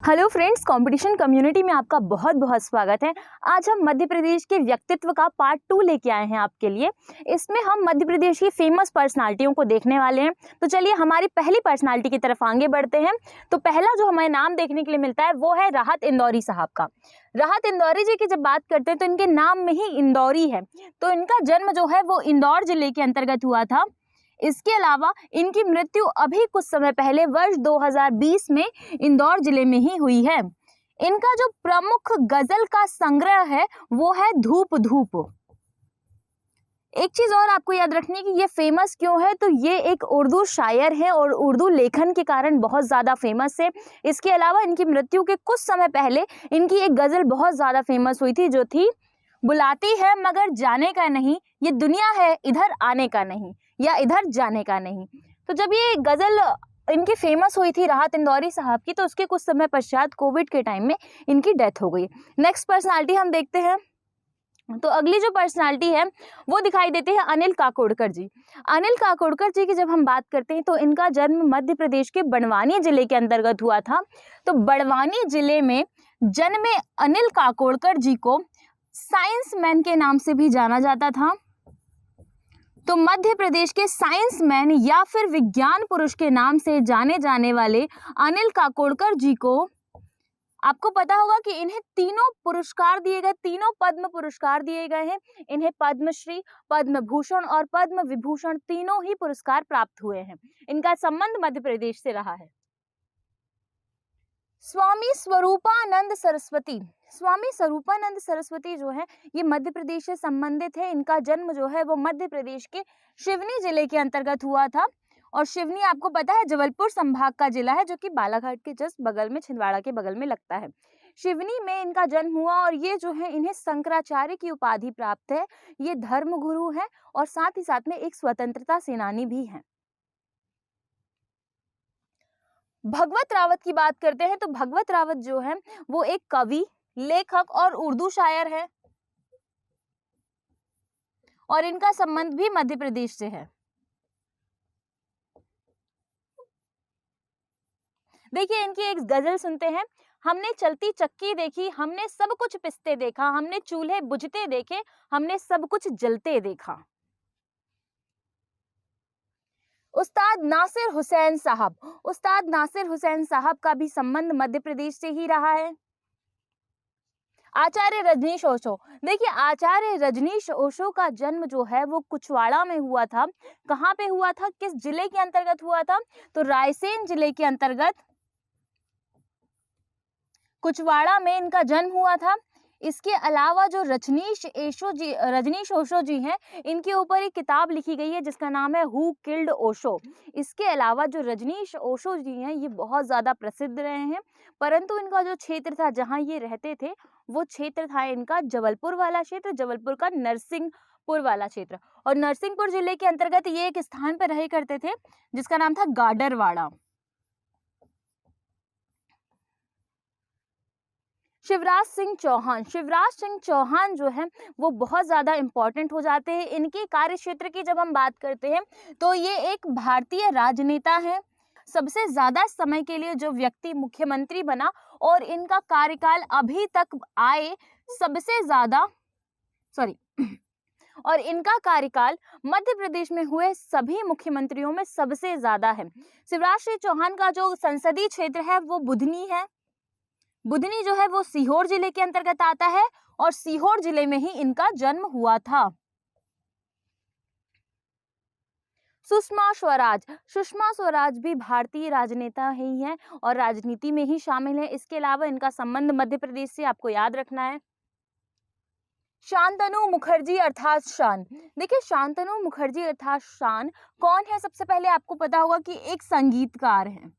Hello friends, competition community में आपका बहुत बहुत स्वागत है। आज हम मध्य प्रदेश के व्यक्तित्व का पार्ट 2 लेके आए हैं आपके लिए। इसमें हम मध्य प्रदेश की फेमस पर्सनालिटियों को देखने वाले हैं। तो चलिए हमारी पहली पर्सनालिटी की तरफ आगे बढ़ते हैं। तो पहला जो हमें नाम देखने के लिए मिलता है वो है राहत इंदौरी साहब का। राहत इंदौरी जी की जब बात करते हैं तो इनके नाम में ही इंदौरी है। तो इनका जन्म जो है वो इंदौर जिले के अंतर्गत हुआ था। इसके अलावा इनकी मृत्यु अभी कुछ समय पहले वर्ष 2020 में इंदौर जिले में ही हुई है। इनका जो प्रमुख गजल का संग्रह है वो है धूप धूप। एक चीज और आपको याद रखनी है कि ये फेमस क्यों है, तो ये एक उर्दू शायर है और उर्दू लेखन के कारण बहुत ज्यादा फेमस है। इसके अलावा इनकी मृत्यु के कुछ समय पहले इनकी एक गजल बहुत ज्यादा फेमस हुई थी जो थी, बुलाती है मगर जाने का नहीं, ये दुनिया है इधर आने का नहीं या इधर जाने का नहीं। तो जब ये गजल इनकी फेमस हुई थी राहत इंदौरी साहब की, तो उसके कुछ समय पश्चात कोविड के टाइम में इनकी डेथ हो गई। नेक्स्ट पर्सनालिटी हम देखते हैं। तो अगली जो पर्सनालिटी है वो दिखाई देते हैं अनिल काकोडकर जी। अनिल काकोडकर जी की जब हम बात करते हैं तो इनका जन्म मध्य प्रदेश के बड़वानी जिले के अंतर्गत हुआ था। तो बड़वानी जिले में जन्मे अनिल काकोडकर जी को साइंस मैन के नाम से भी जाना जाता था। तो मध्य प्रदेश के साइंस मैन या फिर विज्ञान पुरुष के नाम से जाने जाने वाले अनिल काकोडकर जी को आपको पता होगा कि इन्हें तीनों पुरस्कार दिए गए, तीनों पद्म पुरस्कार दिए गए हैं। इन्हें पद्मश्री, पद्म भूषण और पद्म विभूषण तीनों ही पुरस्कार प्राप्त हुए हैं। इनका संबंध मध्य प्रदेश से रहा है। स्वामी स्वरूपानंद सरस्वती। स्वामी स्वरूपानंद सरस्वती जो है ये मध्य प्रदेश से संबंधित है। इनका जन्म जो है वो मध्य प्रदेश के सिवनी जिले के अंतर्गत हुआ था। और सिवनी आपको पता है जबलपुर संभाग का जिला है जो कि बालाघाट के जस्ट बगल में, छिंदवाड़ा के बगल में लगता है। सिवनी में इनका जन्म हुआ और ये जो है इन्हें शंकराचार्य की उपाधि प्राप्त है। ये धर्म गुरु है और साथ ही साथ में एक स्वतंत्रता सेनानी भी है। भगवत रावत की बात करते हैं तो भगवत रावत जो है वो एक कवि, लेखक और उर्दू शायर है और इनका संबंध भी मध्य प्रदेश से है। देखिए इनकी एक गजल सुनते हैं। हमने चलती चक्की देखी, हमने सब कुछ पिसते देखा, हमने चूल्हे बुझते देखे, हमने सब कुछ जलते देखा। उस्ताद नासिर हुसैन साहब। उस्ताद नासिर हुसैन साहब का भी संबंध मध्य प्रदेश से ही रहा है। आचार्य रजनीश ओशो। देखिए आचार्य रजनीश ओशो का जन्म जो है वो कुछवाड़ा में हुआ था। कहाँ पे हुआ था, किस जिले के अंतर्गत हुआ था, तो रायसेन जिले के अंतर्गत कुछवाड़ा में इनका जन्म हुआ था। इसके अलावा जो रजनीश ओशो जी हैं, इनके ऊपर एक किताब लिखी गई है जिसका नाम है हु किल्ड ओशो। इसके अलावा जो रजनीश ओशो जी हैं ये बहुत ज़्यादा प्रसिद्ध रहे हैं, परंतु इनका जो क्षेत्र था जहाँ ये रहते थे वो क्षेत्र था इनका जबलपुर वाला क्षेत्र, जबलपुर का नरसिंहपुर वाला क्षेत्र। और नरसिंहपुर जिले के अंतर्गत ये एक स्थान पर रहे करते थे जिसका नाम था गाडरवाड़ा। शिवराज सिंह चौहान। शिवराज सिंह चौहान जो है वो बहुत ज़्यादा इम्पोर्टेंट हो जाते हैं। इनके कार्य क्षेत्र की जब हम बात करते हैं तो ये एक भारतीय राजनेता है। सबसे ज़्यादा समय के लिए जो व्यक्ति मुख्यमंत्री बना और इनका कार्यकाल अभी तक आए सबसे ज़्यादा और इनका कार्यकाल मध्य प्रदेश में हुए सभी मुख्यमंत्रियों में सबसे ज़्यादा है। शिवराज सिंह चौहान का जो संसदीय क्षेत्र है वो बुधनी है। बुधनी जो है वो सीहोर जिले के अंतर्गत आता है और सीहोर जिले में ही इनका जन्म हुआ था। सुषमा स्वराज। सुषमा स्वराज भी भारतीय राजनेता ही हैं और राजनीति में ही शामिल है। इसके अलावा इनका संबंध मध्य प्रदेश से आपको याद रखना है। शांतनु मुखर्जी अर्थात शान। देखिए शांतनु मुखर्जी अर्थात शान कौन है, सबसे पहले आपको पता होगा कि एक संगीतकार है।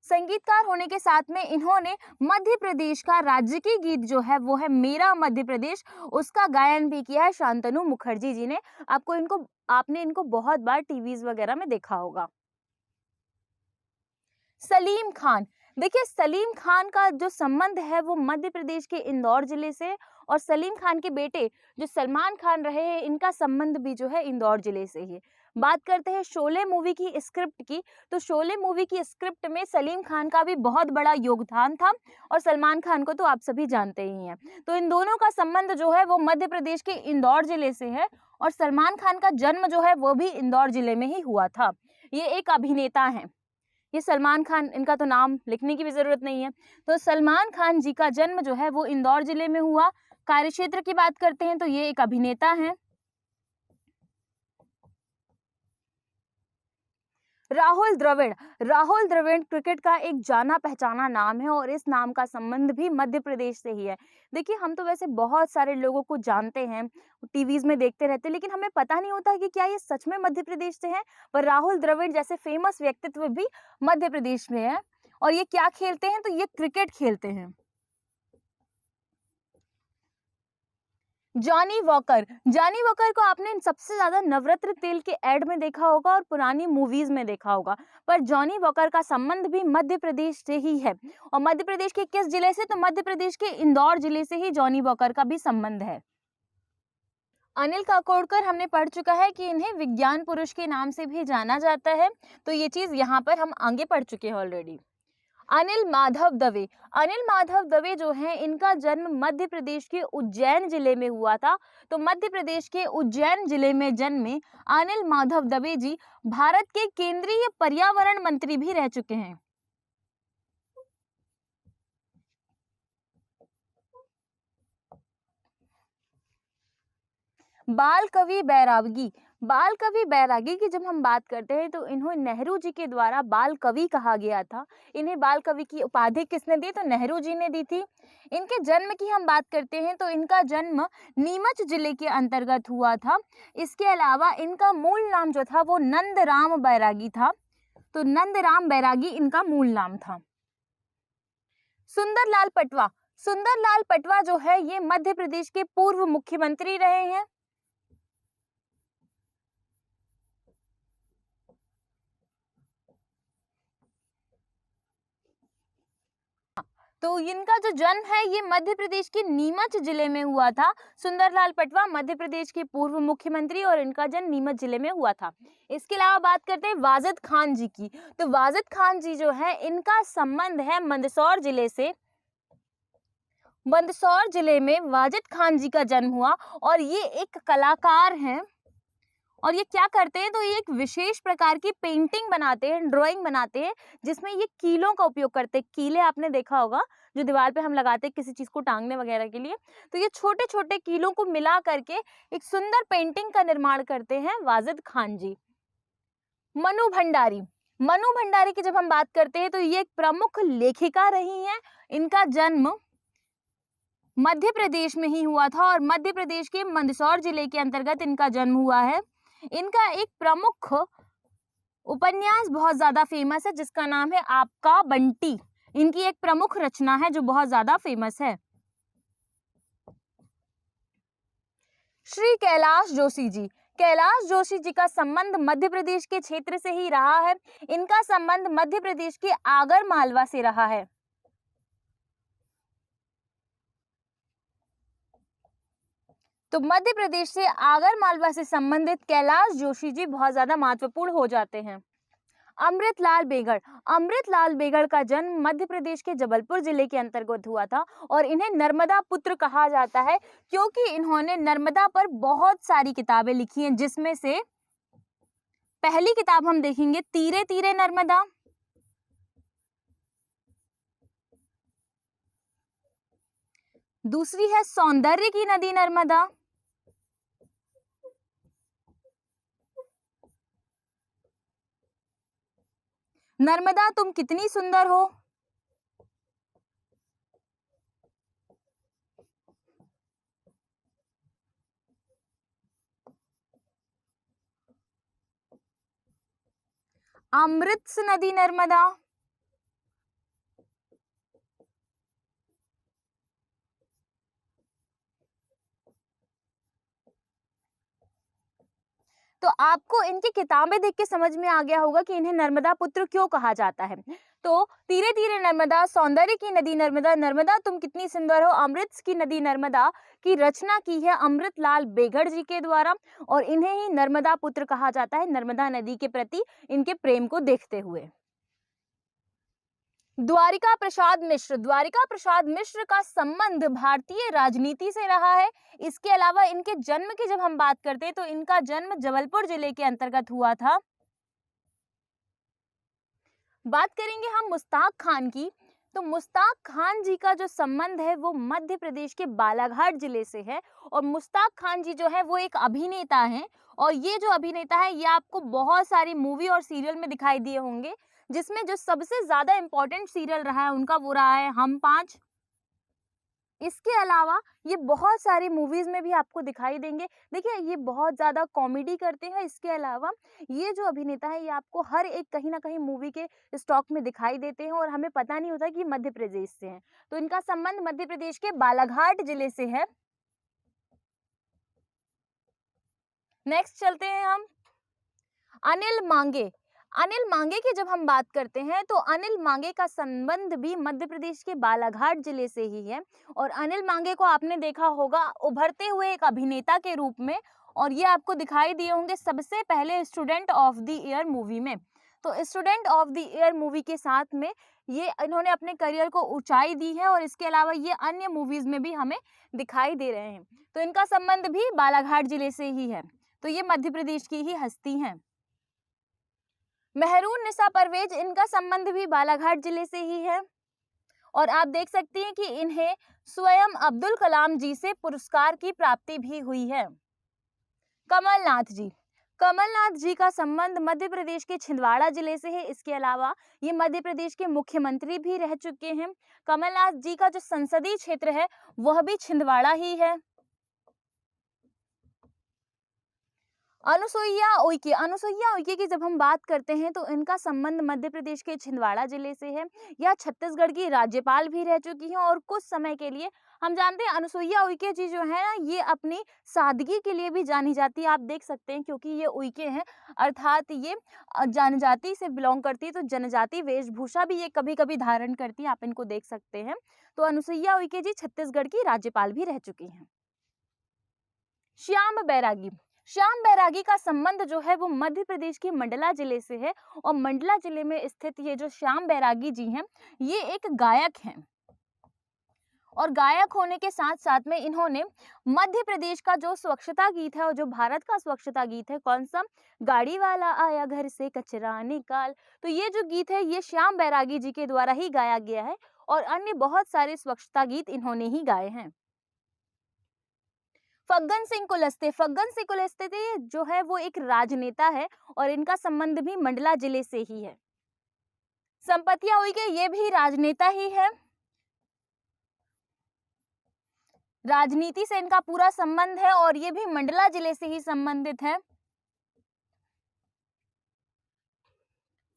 संगीतकार होने के साथ में इन्होंने मध्य प्रदेश का राज्य की गीत जो है वो है मेरा मध्य प्रदेश, उसका गायन भी किया है शांतनु मुखर्जी जी ने। आपने इनको बहुत बार टीवीज वगैरह में देखा होगा। सलीम खान। देखिए सलीम खान का जो संबंध है वो मध्य प्रदेश के इंदौर जिले से, और सलीम खान के बेटे जो सलमान खान रहे हैं इनका संबंध भी जो है इंदौर जिले से ही। बात करते हैं शोले मूवी की स्क्रिप्ट की, तो शोले मूवी की स्क्रिप्ट में सलीम खान का भी बहुत बड़ा योगदान था और सलमान खान को तो आप सभी जानते ही हैं। तो इन दोनों का संबंध जो है वो मध्य प्रदेश के इंदौर जिले से है और सलमान खान का जन्म जो है वो भी इंदौर जिले में ही हुआ था। ये एक अभिनेता हैं, ये सलमान खान, इनका तो नाम लिखने की भी जरूरत नहीं है। तो सलमान खान जी का जन्म जो है वो इंदौर जिले में हुआ। कार्यक्षेत्र की बात करते हैं तो ये एक अभिनेता हैं। राहुल द्रविड़, राहुल द्रविड़ क्रिकेट का एक जाना पहचाना नाम है और इस नाम का संबंध भी मध्य प्रदेश से ही है। देखिए, हम तो वैसे बहुत सारे लोगों को जानते हैं, टीवीज में देखते रहते हैं, लेकिन हमें पता नहीं होता कि क्या ये सच में मध्य प्रदेश से है। पर राहुल द्रविड़ जैसे फेमस व्यक्तित्व भी मध्य प्रदेश में है। और ये क्या खेलते हैं, तो ये क्रिकेट खेलते हैं। जॉनी वॉकर, जॉनी वॉकर को आपने सबसे ज्यादा नवरत्न तेल के एड में देखा होगा और पुरानी मूवीज में देखा होगा। पर जॉनी वॉकर का संबंध भी मध्य प्रदेश से ही है। और मध्य प्रदेश के किस जिले से, तो मध्य प्रदेश के इंदौर जिले से ही जॉनी वॉकर का भी संबंध है। अनिल काकोडकर हमने पढ़ चुका है कि इन्हें विज्ञान पुरुष के नाम से भी जाना जाता है, तो ये चीज यहाँ पर हम आगे पढ़ चुके हैं ऑलरेडी। अनिल माधव दवे, अनिल माधव दवे जो हैं, इनका जन्म मध्य प्रदेश के उज्जैन जिले में हुआ था। तो मध्य प्रदेश के उज्जैन जिले में जन्मे अनिल माधव दवे जी भारत के केंद्रीय पर्यावरण मंत्री भी रह चुके हैं। बाल कवि बैरागी, बाल कवि बैरागी की जब हम बात करते हैं तो इन्हें नेहरू जी के द्वारा बाल कवि कहा गया था। इन्हें बाल कवि की उपाधि किसने दी, तो नेहरू जी ने दी थी। इनके जन्म की हम बात करते हैं तो इनका जन्म नीमच जिले के अंतर्गत हुआ था। इसके अलावा इनका मूल नाम जो था वो नंदराम बैरागी था। तो नंदराम बैरागी इनका मूल नाम था। सुंदरलाल पटवा, सुंदरलाल पटवा जो है ये मध्य प्रदेश के पूर्व मुख्यमंत्री रहे हैं। तो इनका जो जन्म है ये मध्य प्रदेश के नीमच जिले में हुआ था। सुंदरलाल पटवा मध्य प्रदेश के पूर्व मुख्यमंत्री और इनका जन्म नीमच जिले में हुआ था। इसके अलावा बात करते हैं वाजिद खान जी की। तो वाजिद खान जी जो है, इनका संबंध है मंदसौर जिले से। मंदसौर जिले में वाजिद खान जी का जन्म हुआ और ये एक कलाकार हैं। और ये क्या करते हैं, तो ये एक विशेष प्रकार की पेंटिंग बनाते हैं, ड्राइंग बनाते हैं, जिसमें ये कीलों का उपयोग करते हैं। कीले आपने देखा होगा जो दीवार पे हम लगाते हैं किसी चीज को टांगने वगैरह के लिए। तो ये छोटे छोटे कीलों को मिला करके एक सुंदर पेंटिंग का निर्माण करते हैं वाजिद खान जी। मनु भंडारी, मनु भंडारी की जब हम बात करते हैं तो ये एक प्रमुख लेखिका रही हैं। इनका जन्म मध्य प्रदेश में ही हुआ था और मध्य प्रदेश के मंदसौर जिले के अंतर्गत इनका जन्म हुआ है। इनका एक प्रमुख उपन्यास बहुत ज्यादा फेमस है जिसका नाम है आपका बंटी। इनकी एक प्रमुख रचना है जो बहुत ज्यादा फेमस है। श्री कैलाश जोशी जी, कैलाश जोशी जी का संबंध मध्य प्रदेश के क्षेत्र से ही रहा है। इनका संबंध मध्य प्रदेश के आगर मालवा से रहा है। तो मध्य प्रदेश से आगर मालवा से संबंधित कैलाश जोशी जी बहुत ज्यादा महत्वपूर्ण हो जाते हैं। अमृतलाल बेगड़, अमृतलाल बेगड़ का जन्म मध्य प्रदेश के जबलपुर जिले के अंतर्गत हुआ था और इन्हें नर्मदा पुत्र कहा जाता है क्योंकि इन्होंने नर्मदा पर बहुत सारी किताबें लिखी हैं, जिसमें से पहली किताब हम देखेंगे तीरे तीरे नर्मदा, दूसरी है सौंदर्य की नदी नर्मदा, नर्मदा तुम कितनी सुंदर हो, अमृत नदी नर्मदा, तो आपको इनकी किताबें देख के समझ में आ गया होगा कि इन्हें नर्मदा पुत्र क्यों कहा जाता है। तो तीरे तीरे नर्मदा, सौंदर्य की नदी नर्मदा, नर्मदा तुम कितनी सुंदर हो, अमृत की नदी नर्मदा की रचना की है अमृतलाल बेगड़ जी के द्वारा, और इन्हें ही नर्मदा पुत्र कहा जाता है नर्मदा नदी के प्रति इनके प्रेम को देखते हुए। द्वारिका प्रसाद मिश्र, द्वारिका प्रसाद मिश्र का संबंध भारतीय राजनीति से रहा है। इसके अलावा इनके जन्म की जब हम बात करते हैं तो इनका जन्म जबलपुर जिले के अंतर्गत हुआ था। बात करेंगे हम मुश्ताक खान की, तो मुश्ताक खान जी का जो संबंध है वो मध्य प्रदेश के बालाघाट जिले से है। और मुश्ताक खान जी जो है वो एक अभिनेता हैं, और ये जो अभिनेता है ये आपको बहुत सारी मूवी और सीरियल में दिखाई दिए होंगे, जिसमें जो सबसे ज्यादा इंपॉर्टेंट सीरियल रहा है उनका वो रहा है हम पांच। इसके अलावा ये बहुत सारी मूवीज में भी आपको दिखाई देंगे। देखिए ये बहुत ज्यादा कॉमेडी करते हैं। इसके अलावा ये जो अभिनेता है ये आपको हर एक कहीं ना कहीं मूवी के स्टॉक में दिखाई देते हैं, और हमें पता नहीं होता कि मध्य प्रदेश से हैं। तो इनका संबंध मध्य प्रदेश के बालाघाट जिले से है। नेक्स्ट चलते हैं हम अनिल मांगे। अनिल मांगे की जब हम बात करते हैं तो अनिल मांगे का संबंध भी मध्य प्रदेश के बालाघाट जिले से ही है। और अनिल मांगे को आपने देखा होगा उभरते हुए एक अभिनेता के रूप में, और ये आपको दिखाई दिए होंगे सबसे पहले student of the year movie में। तो student of the year movie के साथ में ये इन्होंने अपने करियर को ऊंचाई दी है, और इसके अलावा ये अन्य मूवीज में भी हमें दिखाई दे रहे हैं। तो इनका संबंध भी बालाघाट जिले से ही है। तो ये मध्य प्रदेश की ही हस्ती हैं। मेहरून निसा परवेज, इनका संबंध भी बालाघाट जिले से ही है। और आप देख सकते हैं कि इन्हें स्वयं अब्दुल कलाम जी से पुरस्कार की प्राप्ति भी हुई है। कमलनाथ जी, कमलनाथ जी का संबंध मध्य प्रदेश के छिंदवाड़ा जिले से है। इसके अलावा ये मध्य प्रदेश के मुख्यमंत्री भी रह चुके हैं। कमलनाथ जी का जो संसदीय क्षेत्र है वह भी छिंदवाड़ा ही है। अनुसुईया उइके, अनुसुईया उइके की जब हम बात करते हैं तो इनका संबंध मध्य प्रदेश के छिंदवाड़ा जिले से है। यह छत्तीसगढ़ की राज्यपाल भी रह चुकी हैं, और कुछ समय के लिए हम जानते हैं अनुसुईया उइके जी जो है ना ये अपनी सादगी के लिए भी जानी जाती है। आप देख सकते हैं क्योंकि ये उइके हैं, अर्थात ये जनजाति से बिलोंग करती है, तो जनजाति वेशभूषा भी ये कभी कभी धारण करती है, आप इनको देख सकते हैं। तो अनुसुईया उइके जी छत्तीसगढ़ की राज्यपाल भी रह चुकी हैं। श्याम बैरागी, श्याम बैरागी का संबंध जो है वो मध्य प्रदेश के मंडला जिले से है। और मंडला जिले में स्थित ये जो श्याम बैरागी जी हैं ये एक गायक हैं, और गायक होने के साथ साथ में इन्होंने मध्य प्रदेश का जो स्वच्छता गीत है और जो भारत का स्वच्छता गीत है, कौन सा, गाड़ी वाला आया घर से कचरा निकाल, तो ये जो गीत है ये श्याम बैरागी जी के द्वारा ही गाया गया है। और अन्य बहुत सारे स्वच्छता गीत इन्होंने ही गाए हैं। फग्गन सिंह कुलस्ते, फग्गन सिंह कुलस्ते जो है वो एक राजनेता है, और इनका संबंध भी मंडला जिले से ही है। संपतिया उइके ये भी राजनेता ही है, राजनीति से इनका पूरा संबंध है, और ये भी मंडला जिले से ही संबंधित है।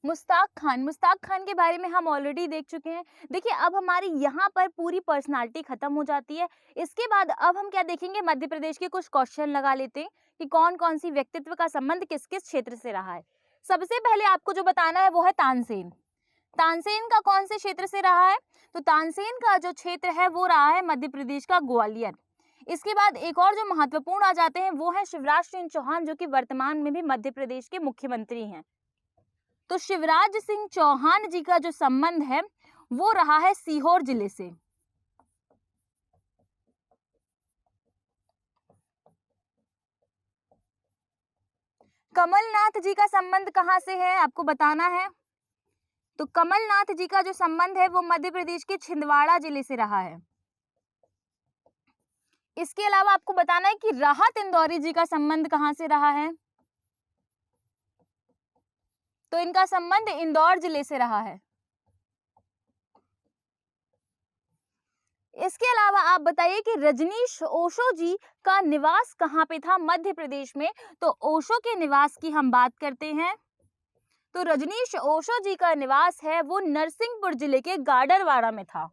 मुश्ताक खान, मुश्ताक खान के बारे में हम ऑलरेडी देख चुके हैं। देखिए अब हमारी यहाँ पर पूरी पर्सनालिटी खत्म हो जाती है। इसके बाद अब हम क्या देखेंगे, मध्य प्रदेश के कुछ क्वेश्चन लगा लेते हैं कि कौन कौन सी व्यक्तित्व का संबंध किस किस क्षेत्र से रहा है। सबसे पहले आपको जो बताना है वो है तानसेन। तानसेन का कौन से क्षेत्र से रहा है, तो तानसेन का जो क्षेत्र है वो रहा है मध्य प्रदेश का ग्वालियर। इसके बाद एक और जो महत्वपूर्ण आ जाते हैं वो है शिवराज सिंह चौहान, जो कि वर्तमान में भी मध्य प्रदेश के मुख्यमंत्री हैं। तो शिवराज सिंह चौहान जी का जो संबंध है वो रहा है सीहोर जिले से। कमलनाथ जी का संबंध कहां से है आपको बताना है, तो कमलनाथ जी का जो संबंध है वो मध्य प्रदेश के छिंदवाड़ा जिले से रहा है। इसके अलावा आपको बताना है कि राहत इंदौरी जी का संबंध कहां से रहा है, तो इनका संबंध इंदौर जिले से रहा है। इसके अलावा आप बताइए कि रजनीश ओशो जी का निवास कहाँ पे था मध्य प्रदेश में, तो ओशो के निवास की हम बात करते हैं। तो रजनीश ओशो जी का निवास है वो नरसिंहपुर जिले के गाडरवाड़ा में था।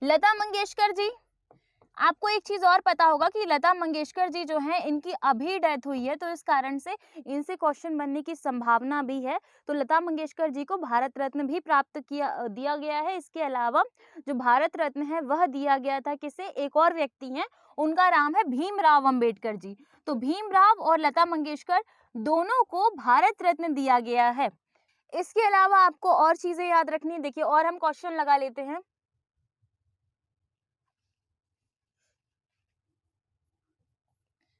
लता मंगेशकर जी, आपको एक चीज और पता होगा कि लता मंगेशकर जी जो हैं इनकी अभी डेथ हुई है, तो इस कारण से इनसे क्वेश्चन बनने की संभावना भी है। तो लता मंगेशकर जी को भारत रत्न भी प्राप्त दिया गया है। इसके अलावा जो भारत रत्न है वह दिया गया था किसे, एक और व्यक्ति हैं, उनका नाम है भीमराव अंबेडकर जी। तो भीमराव और लता मंगेशकर दोनों को भारत रत्न दिया गया है। इसके अलावा आपको और चीजें याद रखनी है। देखिए और हम क्वेश्चन लगा लेते हैं।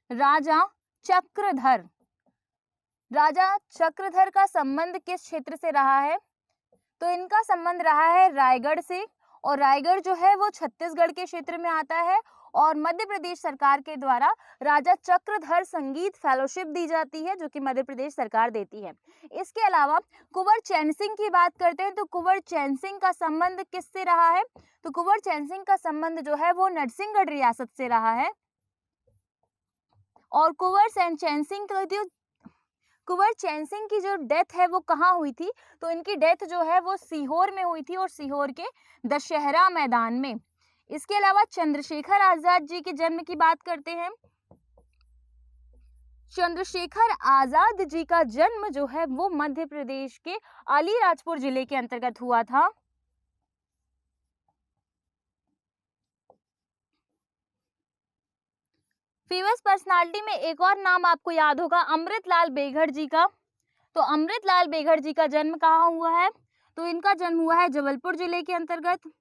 राजा चक्रधर, राजा चक्रधर का संबंध किस क्षेत्र से रहा है, तो इनका संबंध रहा है रायगढ़ से, और रायगढ़ जो है वो छत्तीसगढ़ के क्षेत्र में आता है, और मध्य प्रदेश सरकार के द्वारा राजा चक्रधर संगीत फेलोशिप दी जाती है जो कि मध्य प्रदेश सरकार देती है। इसके अलावा कुंवर चैन सिंह की बात करते हैं, तो कुंवर चैन सिंह का संबंध किससे रहा है, तो कुंवर चैन सिंह का संबंध जो है वो नरसिंहगढ़ रियासत से रहा है। और कुंवर चैन सिंह की जो डेथ है वो कहाँ हुई थी, तो इनकी डेथ जो है वो सीहोर में हुई थी, और सीहोर के दशहरा मैदान में। इसके अलावा चंद्रशेखर आजाद जी के जन्म की बात करते हैं। चंद्रशेखर आजाद जी का जन्म जो है वो मध्य प्रदेश के अलीराजपुर जिले के अंतर्गत हुआ था। फेमस पर्सनालिटी में एक और नाम आपको याद होगा, अमृतलाल बेघड़ जी का। तो अमृतलाल बेघड़ जी का जन्म कहाँ हुआ है, तो इनका जन्म हुआ है जबलपुर जिले के अंतर्गत।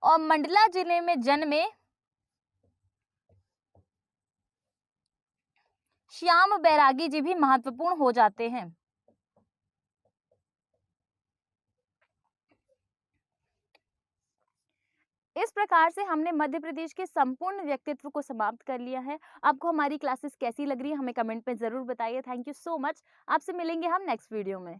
और मंडला जिले में जन्मे श्याम बैरागी जी भी महत्वपूर्ण हो जाते हैं। इस प्रकार से हमने मध्य प्रदेश के संपूर्ण व्यक्तित्व को समाप्त कर लिया है। आपको हमारी क्लासेस कैसी लग रही है हमें कमेंट में जरूर बताइए। Thank you so much. आपसे मिलेंगे हम नेक्स्ट वीडियो में।